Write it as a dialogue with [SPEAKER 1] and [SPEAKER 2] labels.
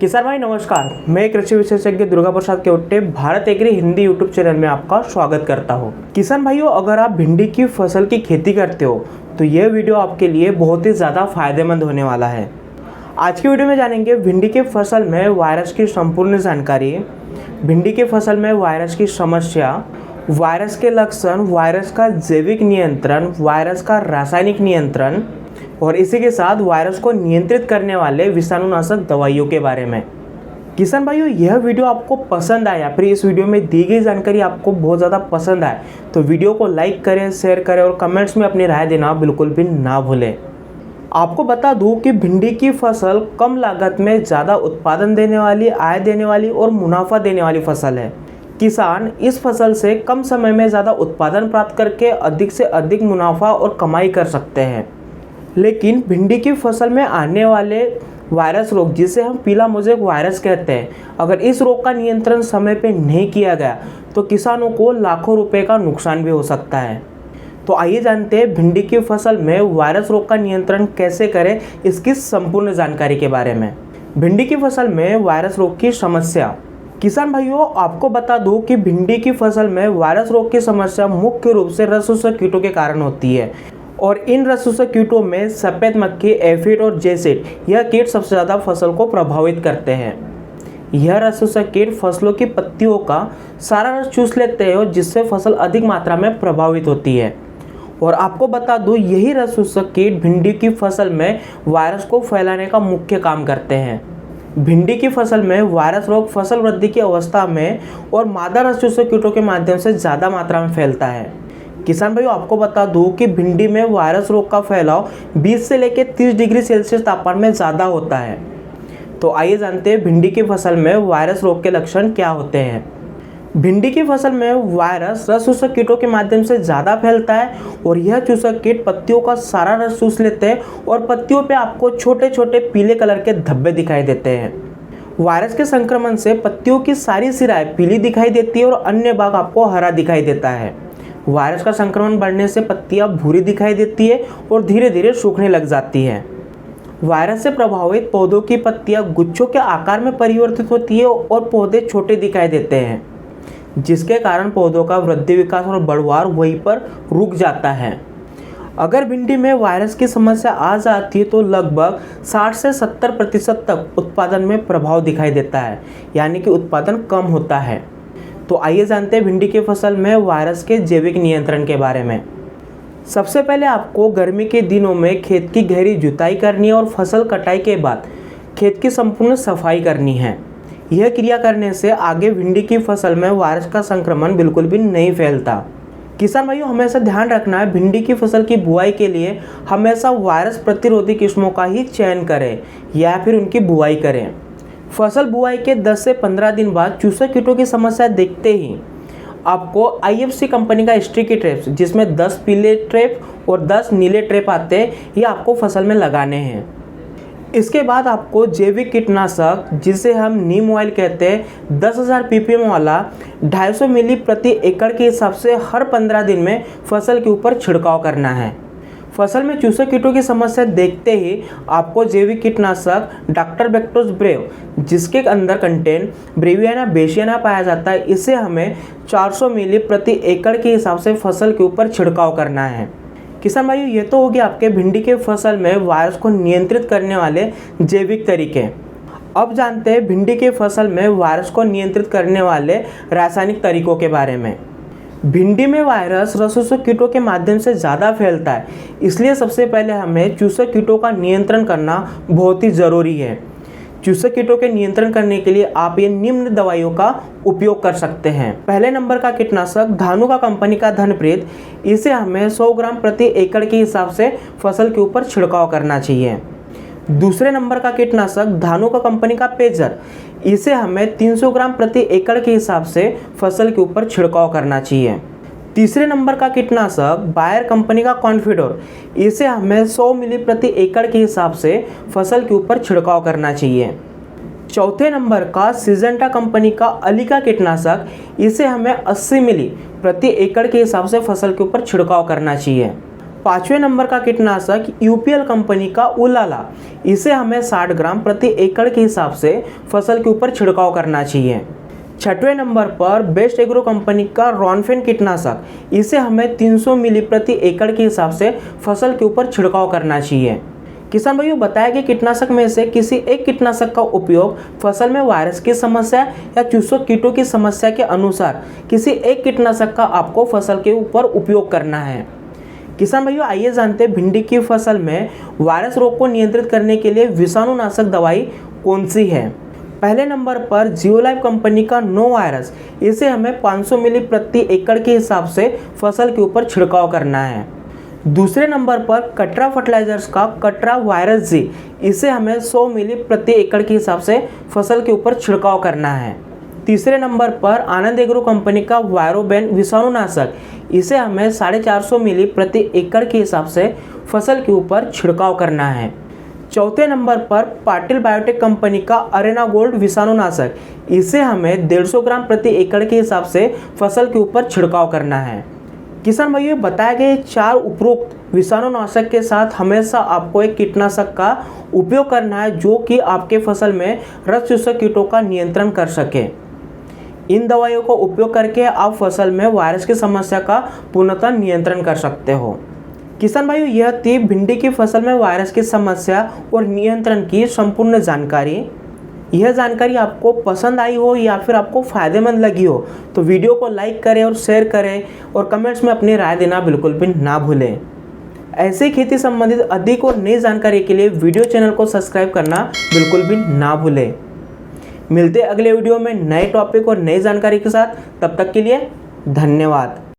[SPEAKER 1] किसान भाई नमस्कार, मैं कृषि विशेषज्ञ Durga Prasad Kevatte Bharat agri Hindi YouTube channel में आपका स्वागत करता हूं। किसान भाइयों, अगर आप भिंडी की फसल की खेती करते हो तो यह वीडियो आपके लिए बहुत ही ज़्यादा फायदेमंद होने वाला है। आज की वीडियो में जानेंगे भिंडी की फसल में वायरस की संपूर्ण जानकारी, भिंडी की फसल में वायरस की समस्या, वायरस के लक्षण, वायरस का जैविक नियंत्रण, वायरस का रासायनिक नियंत्रण और इसी के साथ वायरस को नियंत्रित करने वाले विषाणुनाशक दवाइयों के बारे में। किसान भाइयों, यह वीडियो आपको पसंद आया, फिर इस वीडियो में दी गई जानकारी आपको बहुत ज़्यादा पसंद आए तो वीडियो को लाइक करें, शेयर करें और कमेंट्स में अपनी राय देना बिल्कुल भी ना भूलें। आपको बता दूं कि भिंडी की फसल कम लागत में ज़्यादा उत्पादन देने वाली, आय देने वाली और मुनाफा देने वाली फसल है। किसान इस फसल से कम समय में ज़्यादा उत्पादन प्राप्त करके अधिक से अधिक मुनाफा और कमाई कर सकते हैं। लेकिन भिंडी की फसल में आने वाले वायरस रोग, जिसे हम पीला मोज़ेक वायरस कहते हैं, अगर इस रोग का नियंत्रण समय पे नहीं किया गया तो किसानों को लाखों रुपए का नुकसान भी हो सकता है। तो आइए जानते हैं भिंडी की फसल में वायरस रोग का नियंत्रण कैसे करें, इसकी संपूर्ण जानकारी के बारे में। भिंडी की फसल में वायरस रोग की समस्या। किसान भाइयों, आपको बता दूं कि भिंडी की फसल में वायरस रोग की समस्या मुख्य रूप से रस चूसक कीटों के कारण होती है और इन रस चूसक कीटों में सफ़ेद मक्खी, एफिड और जेसिड, यह कीट सबसे ज़्यादा फसल को प्रभावित करते हैं। यह रस चूसक कीट फसलों की पत्तियों का सारा रस चूस लेते हैं और जिससे फसल अधिक मात्रा में प्रभावित होती है। और आपको बता दूं, यही रस चूसक कीट भिंडी की फसल में वायरस को फैलाने का मुख्य काम करते हैं। भिंडी की फसल में वायरस रोग फसल वृद्धि की अवस्था में और मादा रस चूसक कीटों के माध्यम से ज़्यादा मात्रा में फैलता है। किसान भाइयों, आपको बता दूं कि भिंडी में वायरस रोग का फैलाव 20 से लेकर 30 डिग्री सेल्सियस तापमान में ज़्यादा होता है। तो आइए जानते हैं भिंडी की फसल में वायरस रोग के लक्षण क्या होते हैं। भिंडी की फसल में वायरस रस चूसक कीटों के माध्यम से ज़्यादा फैलता है और यह चूसक कीट पत्तियों का सारा रस चूस लेते हैं और पत्तियों पे आपको छोटे छोटे पीले कलर के धब्बे दिखाई देते हैं। वायरस के संक्रमण से पत्तियों की सारी सिराएं पीली दिखाई देती है और अन्य भाग आपको हरा दिखाई देता है। वायरस का संक्रमण बढ़ने से पत्तियां भूरी दिखाई देती है और धीरे धीरे सूखने लग जाती है। वायरस से प्रभावित पौधों की पत्तियां गुच्छों के आकार में परिवर्तित होती है और पौधे छोटे दिखाई देते हैं, जिसके कारण पौधों का वृद्धि, विकास और बढ़वार वहीं पर रुक जाता है। अगर भिंडी में वायरस की समस्या आ जाती है तो लगभग 60 से 70% तक उत्पादन में प्रभाव दिखाई देता है, यानी कि उत्पादन कम होता है। तो आइए जानते हैं भिंडी की फसल में वायरस के जैविक नियंत्रण के बारे में। सबसे पहले आपको गर्मी के दिनों में खेत की गहरी जुताई करनी है और फसल कटाई के बाद खेत की संपूर्ण सफाई करनी है। यह क्रिया करने से आगे भिंडी की फसल में वायरस का संक्रमण बिल्कुल भी नहीं फैलता। किसान भाइयों, हमेशा ध्यान रखना है, भिंडी की फसल की बुआई के लिए हमेशा वायरस प्रतिरोधी किस्मों का ही चयन करें या फिर उनकी बुआई करें। फसल बुआई के 10 से 15 दिन बाद चूसक कीटों की समस्या देखते ही आपको IFC कंपनी का स्टिकी ट्रैप्स, जिसमें 10 पीले ट्रैप और 10 नीले ट्रैप आते हैं, ये आपको फसल में लगाने हैं। इसके बाद आपको जैविक कीटनाशक, जिसे हम नीम ऑयल कहते हैं, 10,000 ppm वाला 250 मिली प्रति एकड़ के हिसाब से हर 15 दिन में फसल के ऊपर छिड़काव करना है। फसल में चूसक कीटों की समस्या देखते ही आपको जैविक कीटनाशक डॉक्टर बैक्टोस ब्रेव, जिसके अंदर कंटेंट ब्रेवियाना बेसियाना पाया जाता है, इसे हमें 400 मिली प्रति एकड़ के हिसाब से फसल के ऊपर छिड़काव करना है। किसान भाइयों, ये तो हो गया आपके भिंडी के फसल में वायरस को नियंत्रित करने वाले जैविक तरीके। अब जानते हैं भिंडी के फसल में वायरस को नियंत्रित करने वाले रासायनिक तरीकों के बारे में। भिंडी में वायरस रस चूसक कीटों के माध्यम से ज़्यादा फैलता है, इसलिए सबसे पहले हमें चूसक कीटों का नियंत्रण करना बहुत ही ज़रूरी है। चूसक कीटों के नियंत्रण करने के लिए आप ये निम्न दवाइयों का उपयोग कर सकते हैं। पहले नंबर का कीटनाशक धानुका कंपनी का धनप्रीत, इसे हमें 100 ग्राम प्रति एकड़ के हिसाब से फसल के ऊपर छिड़काव करना चाहिए। दूसरे नंबर का कीटनाशक धानुका कंपनी का पेजर, इसे हमें 300 ग्राम प्रति एकड़ के हिसाब से फसल के ऊपर छिड़काव करना चाहिए। तीसरे नंबर का कीटनाशक बायर कंपनी का कॉन्फिडोर, इसे हमें 100 मिली प्रति एकड़ के हिसाब से फसल के ऊपर छिड़काव करना चाहिए। चौथे नंबर का सिजेंटा कंपनी का अलीका कीटनाशक, इसे हमें 80 मिली प्रति एकड़ के हिसाब से फसल के ऊपर छिड़काव करना चाहिए। 5वें नंबर का कीटनाशक यूपीएल कंपनी का उलाला, इसे हमें 60 ग्राम प्रति एकड़ के हिसाब से फसल के ऊपर छिड़काव करना चाहिए। 6वें नंबर पर बेस्ट एग्रो कंपनी का रॉनफेन कीटनाशक, इसे हमें 300 मिली प्रति एकड़ के हिसाब से फसल के ऊपर छिड़काव करना चाहिए। किसान भाइयों, बताया गया कीटनाशक में से किसी एक कीटनाशक का उपयोग फसल में वायरस की समस्या या चूसों कीटों की समस्या के अनुसार किसी एक कीटनाशक का आपको फसल के ऊपर उपयोग करना है। किसान भाइयों, आइए जानते हैं भिंडी की फसल में वायरस रोग को नियंत्रित करने के लिए विषाणुनाशक दवाई कौन सी है। पहले नंबर पर जियोलाइफ कंपनी का नो वायरस, इसे हमें 500 मिली प्रति एकड़ के हिसाब से फसल के ऊपर छिड़काव करना है। दूसरे नंबर पर कटरा फर्टिलाइजर्स का कटरा वायरस जी, इसे हमें 100 मिली प्रति एकड़ के हिसाब से फसल के ऊपर छिड़काव करना है। तीसरे नंबर पर आनंद एग्रो कंपनी का वायरोबेन विषाणुनाशक, इसे हमें 450 मिली प्रति एकड़ के हिसाब से फसल के ऊपर छिड़काव करना है। चौथे नंबर पर पाटिल बायोटेक कंपनी का अरेना गोल्ड विषाणुनाशक, इसे हमें 150 ग्राम प्रति एकड़ के हिसाब से फसल के ऊपर छिड़काव करना है। किसान भाइयों, बताए गए 4 उपरोक्त विषाणुनाशक के साथ हमेशा आपको एक कीटनाशक का उपयोग करना है जो कि आपके फसल में रस चूसक कीटों का नियंत्रण कर सके। इन दवाइयों का उपयोग करके आप फसल में वायरस की समस्या का पूर्णतः नियंत्रण कर सकते हो। किसान भाइयों, यह थी भिंडी की फसल में वायरस की समस्या और नियंत्रण की संपूर्ण जानकारी। यह जानकारी आपको पसंद आई हो या फिर आपको फ़ायदेमंद लगी हो तो वीडियो को लाइक करें और शेयर करें और कमेंट्स में अपनी राय देना बिल्कुल भी ना भूलें। ऐसे ही खेती संबंधित अधिक और नई जानकारी के लिए वीडियो चैनल को सब्सक्राइब करना बिल्कुल भी ना भूलें। मिलते अगले वीडियो में नए टॉपिक और नई जानकारी के साथ, तब तक के लिए धन्यवाद।